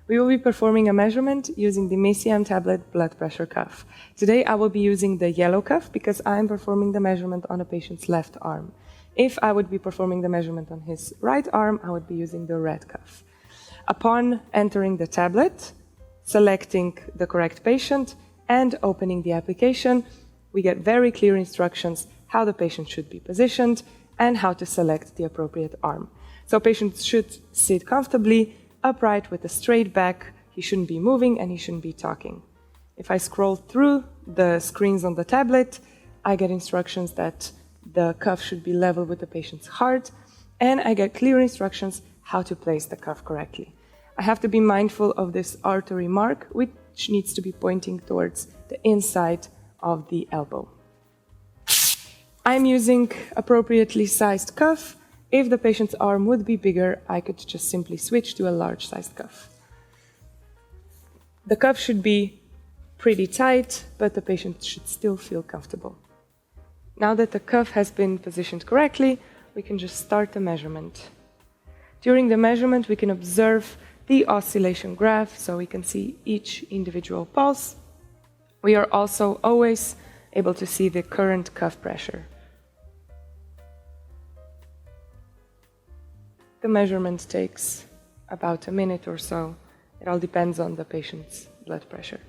We will be performing a measurement using the MESI mTABLET blood pressure cuff. Today I will be using the yellow cuff because I'm performing the measurement on a patient's left arm. If I would be performing the measurement on his right arm, I would be using the red cuff. Upon entering the tablet, selecting the correct patient, and opening the application, we get very clear instructions how the patient should be positioned and how to select the appropriate arm. So patients should sit comfortably, upright with a straight back, he shouldn't be moving and he shouldn't be talking. If I scroll through the screens on the tablet, I get instructions that the cuff should be level with the patient's heart, and I get clear instructions how to place the cuff correctly. I have to be mindful of this artery mark, which needs to be pointing towards the inside of the elbow. I'm using appropriately sized cuff. If the patient's arm would be bigger, I could just simply switch to a large sized cuff. The cuff should be pretty tight, but the patient should still feel comfortable. Now that the cuff has been positioned correctly, we can just start the measurement. During the measurement, we can observe the oscillation graph, so we can see each individual pulse. We are also always able to see the current cuff pressure. The measurement takes about a minute or so. It all depends on the patient's blood pressure.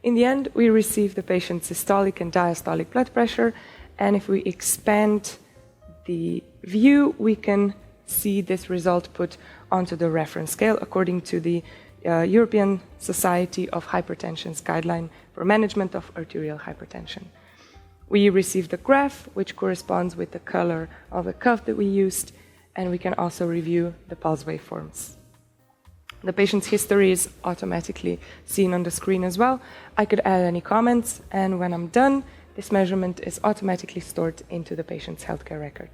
In the end, we receive the patient's systolic and diastolic blood pressure, and if we expand the view, we can see this result put onto the reference scale according to the European Society of Hypertension's guideline for management of arterial hypertension. We receive the graph, which corresponds with the color of the cuff that we used, and we can also review the pulse waveforms. The patient's history is automatically seen on the screen as well. I could add any comments, and when I'm done, this measurement is automatically stored into the patient's healthcare record.